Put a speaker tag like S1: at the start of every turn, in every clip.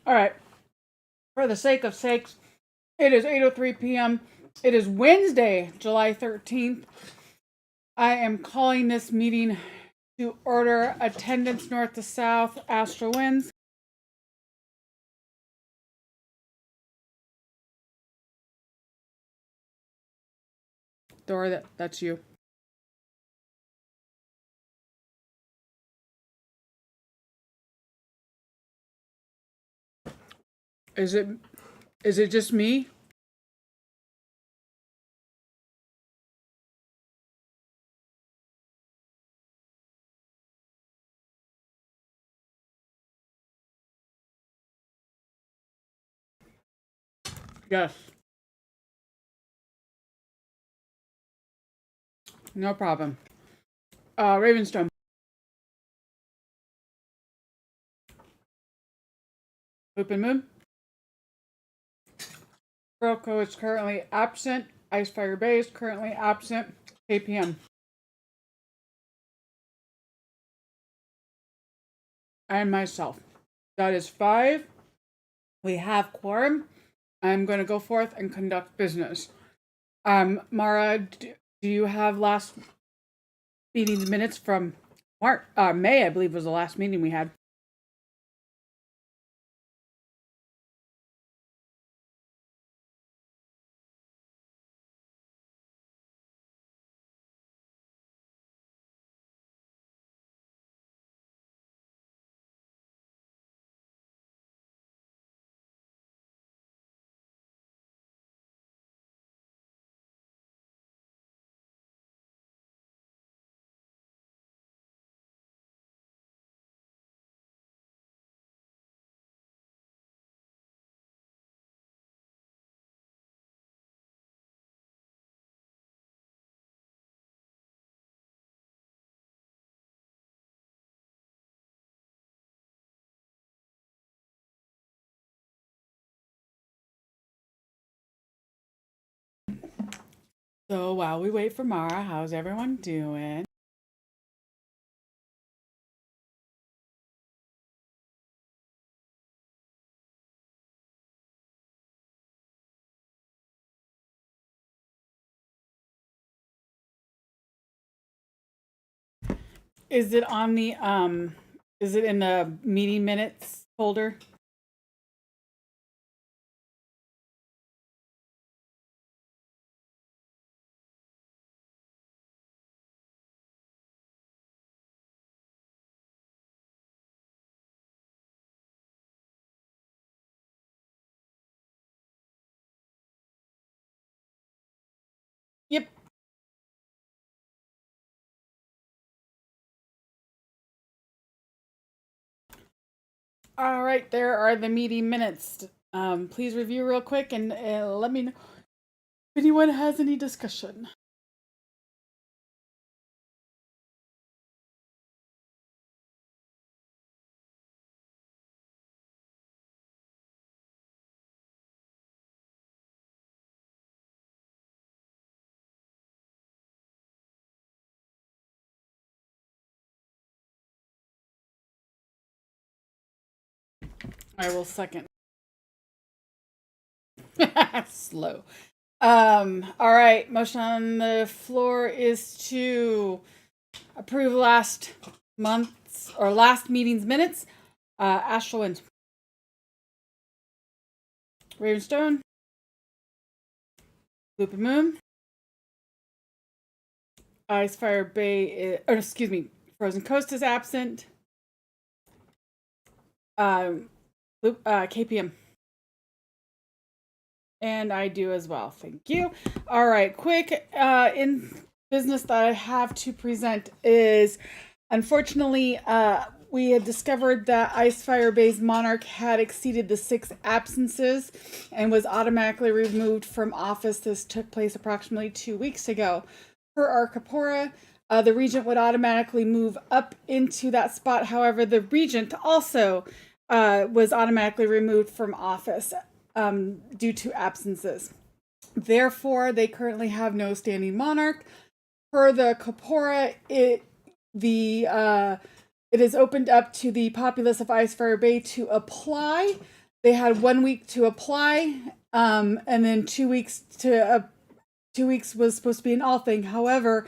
S1: All right. For the sake of sakes, it is 8:03 p.m. It is Wednesday, July 13th. I am calling this meeting to order. Attendance north to south, Astro wins. Dora, that's you. Is it just me? Yes. No problem. Ravenstone. Open Moon. Broco is currently absent. Icefire Bay is currently absent. KPM. And myself. That is 5. We have quorum. I'm going to go forth and conduct business. Mara, do you have last meeting's minutes from May, I believe was the last meeting we had. So while we wait for Mara, how's everyone doing? Is it on the is it in the meeting minutes folder? Yep. All right, there are the meeting minutes. Please review real quick and let me know if anyone has any discussion. I will second. Slow. All right, motion on the floor is to approve last month's or last meeting's minutes. Astral wins. Ravenstone. Loop and Moon. Icefire Bay, excuse me, Frozen Coast is absent. KPM. And I do as well. Thank you. All right, quick in business that I have to present is, unfortunately, we had discovered that Icefire Bay's Monarch had exceeded the 6 absences and was automatically removed from office. This took place approximately 2 weeks ago. Per our Capora, the regent would automatically move up into that spot. However, the regent also was automatically removed from office due to absences. Therefore, they currently have no standing monarch. Per the Capora, it is opened up to the populace of Icefire Bay to apply they had 1 week to apply, and then 2 weeks to 2 weeks was supposed to be an all thing. However,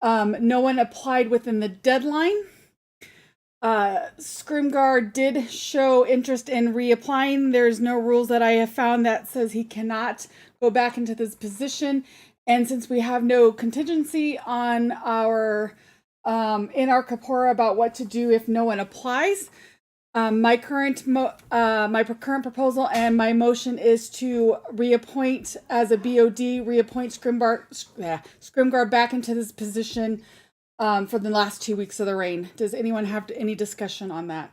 S1: no one applied within the deadline. Scrimgar did show interest in reapplying. There's no rules that I have found that says he cannot go back into this position. And since we have no contingency on our in our Kapora about what to do if no one applies, my current proposal and my motion is to reappoint as a BOD, reappoint Scrimgar back into this position for the last 2 weeks of the reign. Does anyone have any discussion on that?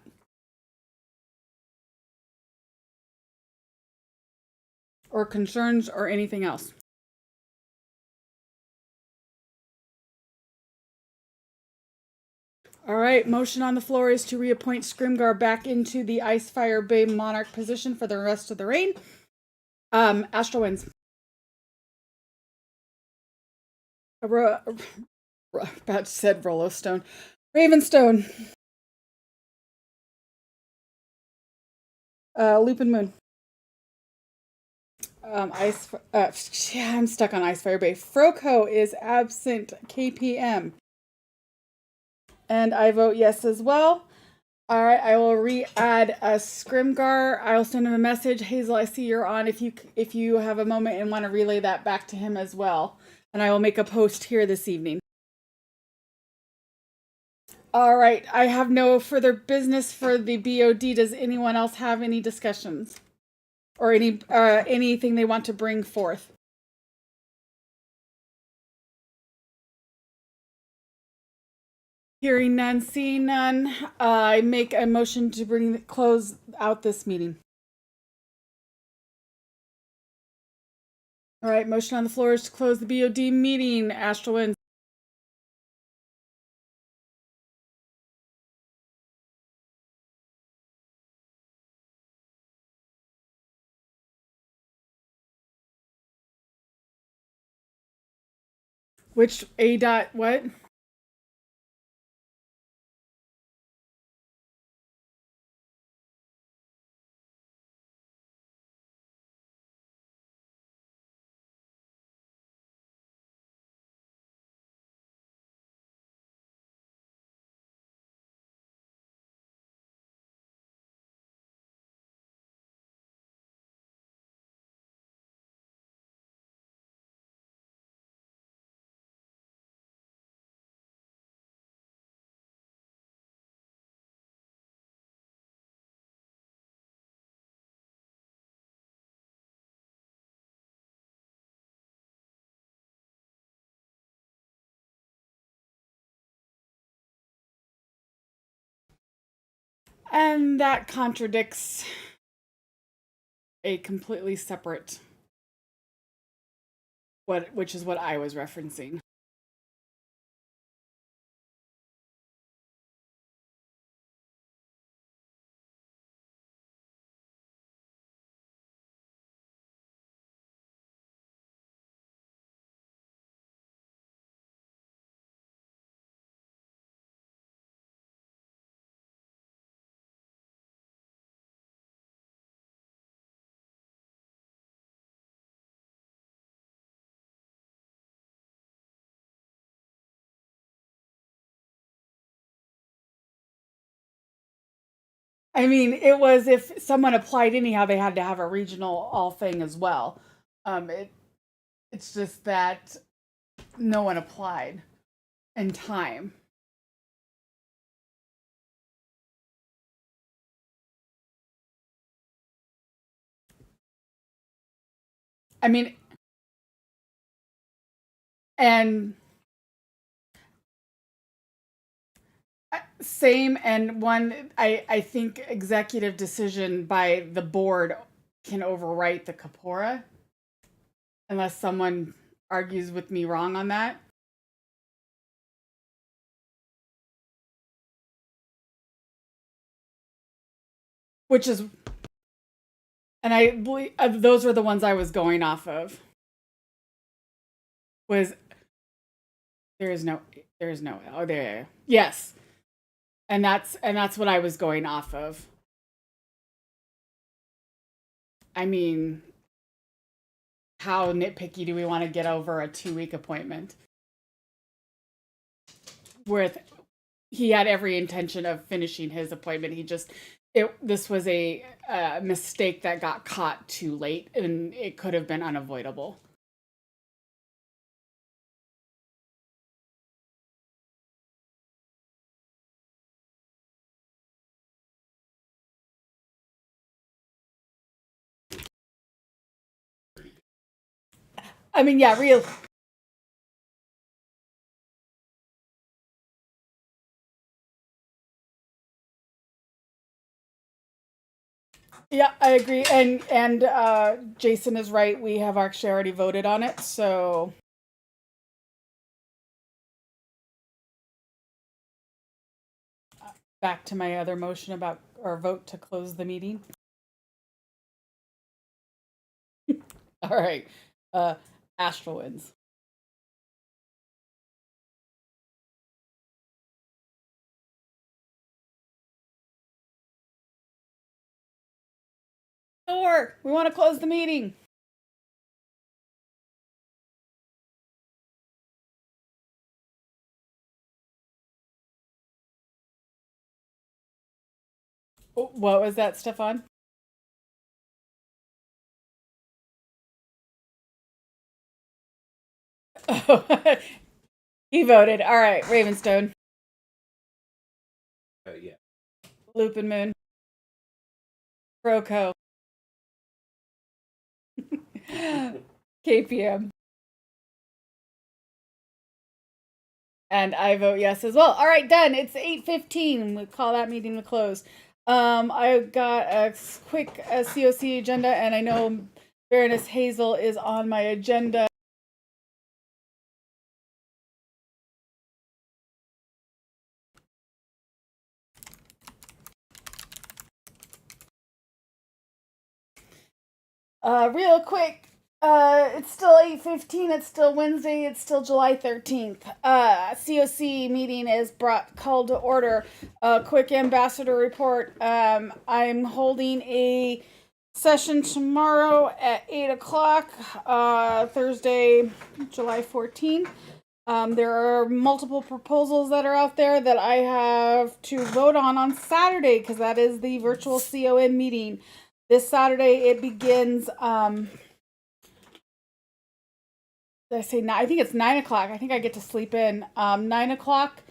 S1: Or concerns or anything else? All right, motion on the floor is to reappoint Scrimgar back into the Icefire Bay Monarch position for the rest of the reign. Astro wins. About said Rollowstone. Ravenstone. Lupin Moon. I'm stuck on Icefire Bay. Froco is absent. KPM. And I vote yes as well. All right, I will re-add a Scrimgar. I'll send him a message. Hazel, I see you're on. If you have a moment and want to relay that back to him as well. And I will make a post here this evening. All right, I have no further business for the BOD. Does anyone else have any discussions? Or anything they want to bring forth? Hearing none, seeing none, I make a motion to close out this meeting. All right, motion on the floor is to close the BOD meeting. Astral wins. Which A dot what? And that contradicts a completely separate which is what I was referencing. I mean, it was if someone applied anyhow, they had to have a regional all thing as well. It's just that no one applied in time. I mean, and same and one I think executive decision by the board can overwrite the Kapora unless someone argues with me wrong on that. Which is, and I believe those were the ones I was going off of. Was there is no oh there yes, and that's what I was going off of. I mean, how nitpicky do we want to get over a 2-week appointment? With he had every intention of finishing his appointment. This was a mistake that got caught too late, and it could have been unavoidable. I mean, yeah, real. Yeah, I agree, and Jason is right. We have actually already voted on it, so back to my other motion about or vote to close the meeting. All right, Astral wins. Thor, we want to close the meeting. What was that, Stefan? Oh, he voted. All right, Ravenstone.
S2: Yeah.
S1: Lupin Moon. Broco. KPM. And I vote yes as well. All right, done. It's 8:15. We call that meeting to close. I got a quick COC agenda, and I know Baroness Hazel is on my agenda. Real quick, it's still 8:15. It's still Wednesday. It's still July 13th. COC meeting is called to order. Quick ambassador report. I'm holding a session tomorrow at 8 o'clock. Thursday, July 14th. There are multiple proposals that are out there that I have to vote on Saturday because that is the virtual CON meeting. This Saturday it begins. Did I say nine? I think it's 9 o'clock. I think I get to sleep in. 9 o'clock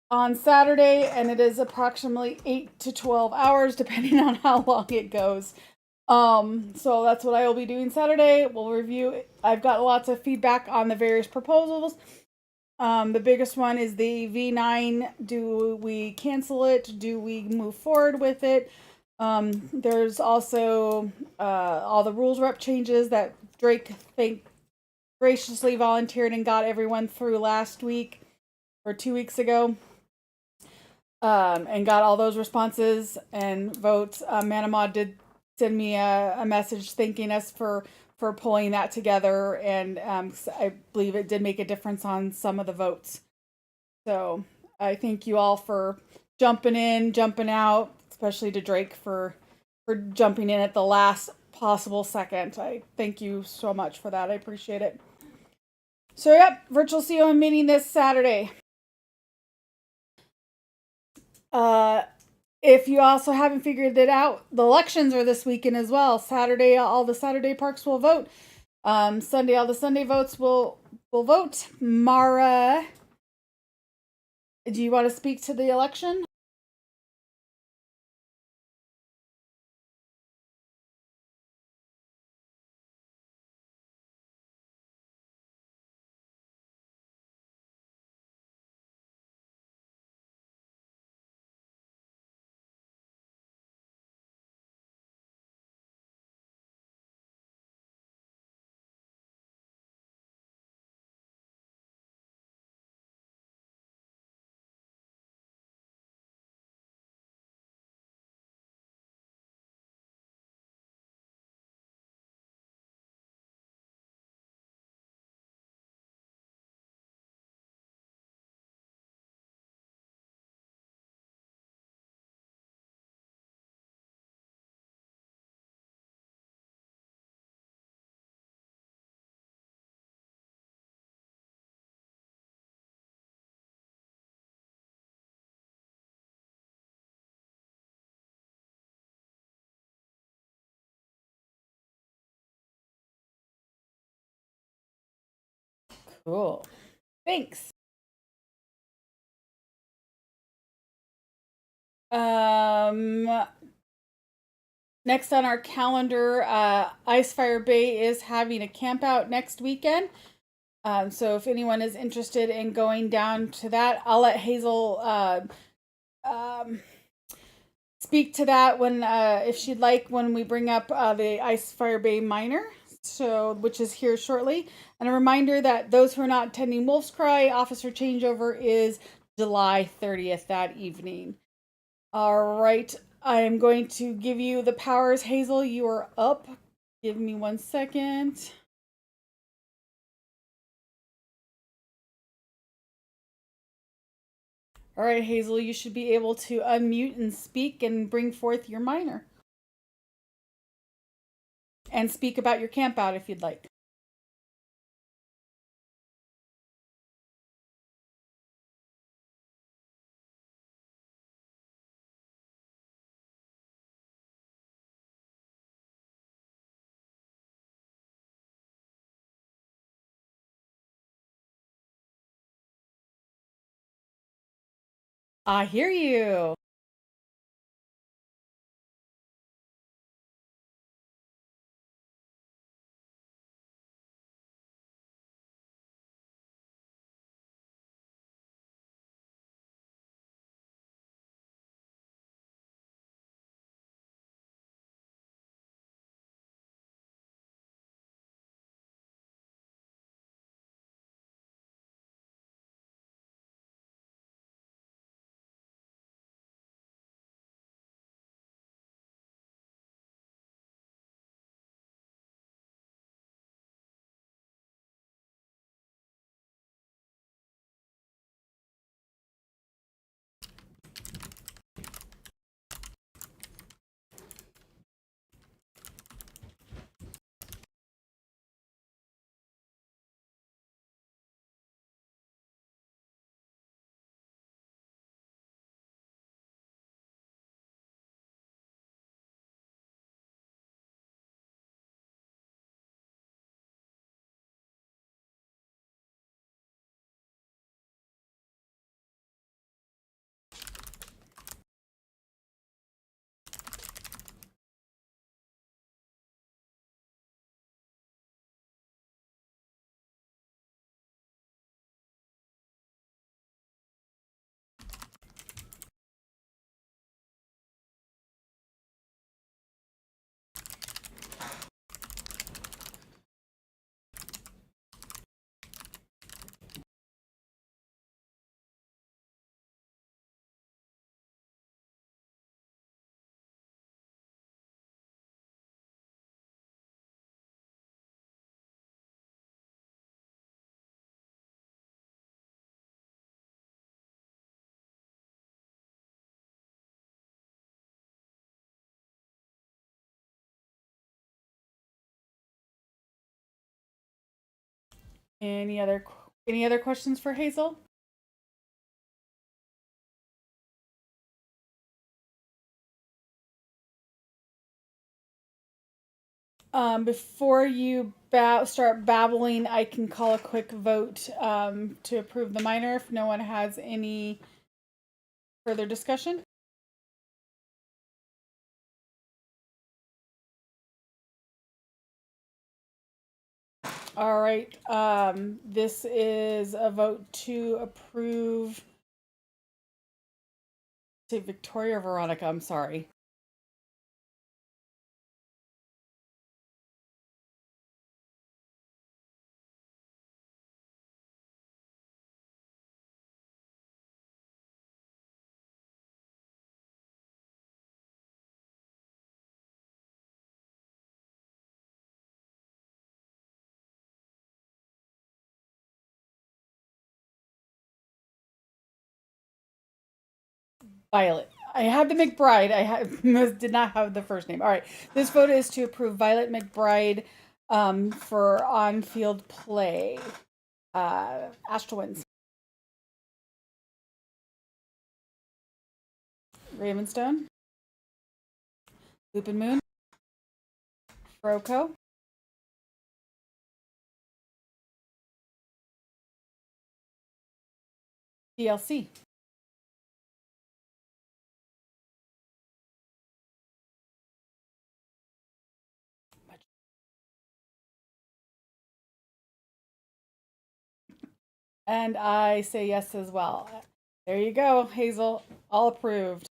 S1: on Saturday, and it is approximately 8 to 12 hours, depending on how long it goes. So that's what I will be doing Saturday. We'll review. I've got lots of feedback on the various proposals. The biggest one is the V9. Do we cancel it? Do we move forward with it? There's also all the rules rep changes that Drake graciously volunteered and got everyone through last week or 2 weeks ago. And got all those responses and votes. Manamod did send me a message thanking us for pulling that together, and I believe it did make a difference on some of the votes. So I thank you all for jumping in, jumping out, especially to Drake for jumping in at the last possible second. I thank you so much for that. I appreciate it. So yep, virtual COM meeting this Saturday. If you also haven't figured it out, the elections are this weekend as well. Saturday, all the Saturday parks will vote. Sunday, all the Sunday votes will vote. Mara, do you want to speak to the election? Cool. Thanks. Next on our calendar, Icefire Bay is having a camp out next weekend. So if anyone is interested in going down to that, I'll let Hazel speak to that when, if she'd like, when we bring up the Icefire Bay Minor, so which is here shortly. And a reminder that those who are not attending Wolf's Cry, officer changeover is July 30th that evening. All right, I am going to give you the powers. Hazel, you are up. Give me 1 second. All right, Hazel, you should be able to unmute and speak and bring forth your minor. And speak about your camp out if you'd like. I hear you. Any other questions for Hazel? Before you start babbling, I can call a quick vote to approve the minor if no one has any further discussion. All right, this is a vote to approve. Say Victoria or Veronica, I'm sorry. Violet. I had the McBride. Did not have the first name. All right. This vote is to approve Violet McBride for on-field play. Astral Winds. Ravenstone. Lupin Moon. Froco. DLC. And I say yes as well. There you go, Hazel. All approved.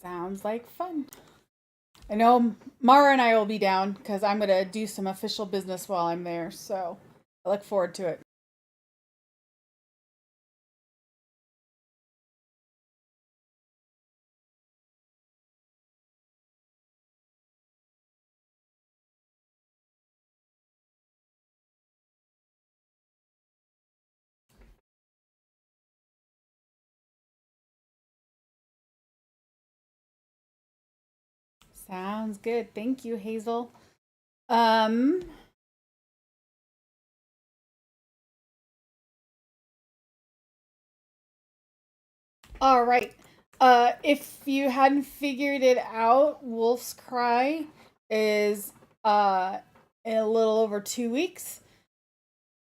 S1: Sounds like fun. I know Mara and I will be down because I'm going to do some official business while I'm there. So I look forward to it. Sounds good. Thank you, Hazel. Um, all right. If you hadn't figured it out, Wolf's Cry is in a little over 2 weeks.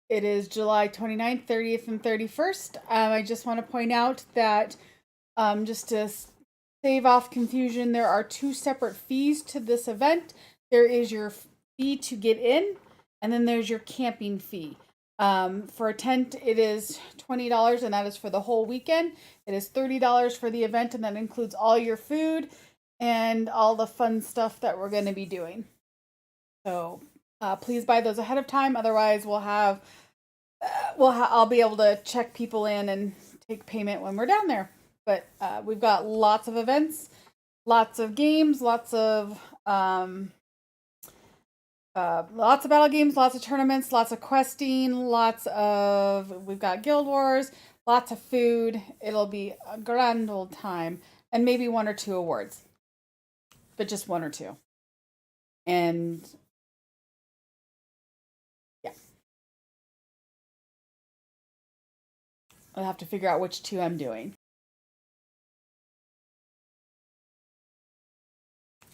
S1: It is July 29th, 30th, and 31st. I just want to point out that just to save off confusion, there are two separate fees to this event. There is your fee to get in, and then there's your camping fee. For a tent, it is $20, and that is for the whole weekend. It is $30 for the event, and that includes all your food and all the fun stuff that we're going to be doing. So please buy those ahead of time. Otherwise, I'll be able to check people in and take payment when we're down there. But we've got lots of events, lots of games, lots of battle games, lots of tournaments, lots of questing, we've got Guild Wars, lots of food. It'll be a grand old time, and maybe one or two awards, but just one or two. And yeah, I'll have to figure out which two I'm doing.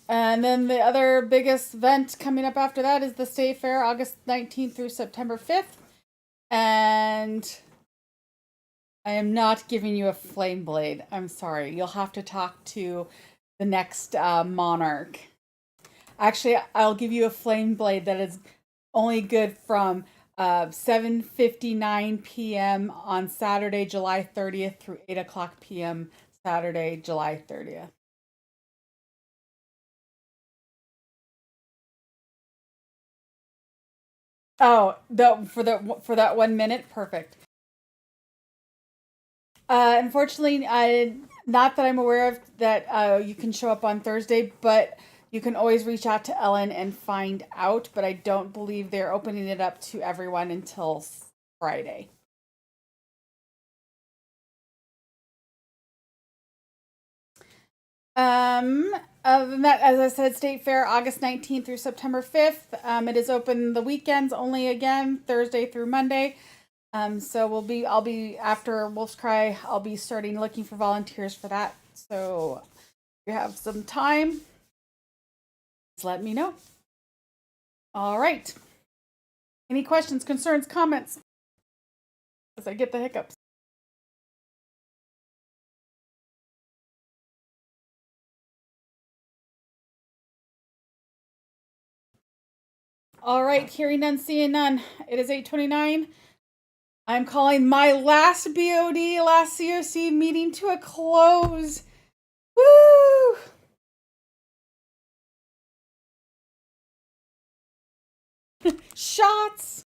S1: And then the other biggest event coming up after that is the State Fair, August 19th through September 5th. And I am not giving you a flame blade. I'm sorry. You'll have to talk to the next monarch. Actually, I'll give you a flame blade that is only good from 7:59 p.m. on Saturday, July 30th through 8 o'clock p.m. Saturday, July 30th. Oh, for that 1 minute, perfect. Unfortunately, not that I'm aware of that you can show up on Thursday, but you can always reach out to Ellen and find out. But I don't believe they're opening it up to everyone until Friday. Um, Other than that, as I said, State Fair August 19th through September 5th. It is open the weekends only, again, Thursday through Monday. So I'll be after Wolf's Cry. I'll be starting looking for volunteers for that. So if you have some time, just let me know. All right. Any questions, concerns, comments? As I get the hiccups. All right, hearing none, seeing none. It is 8:29. I'm calling my last BOD, last COC meeting to a close. Woo! Shots!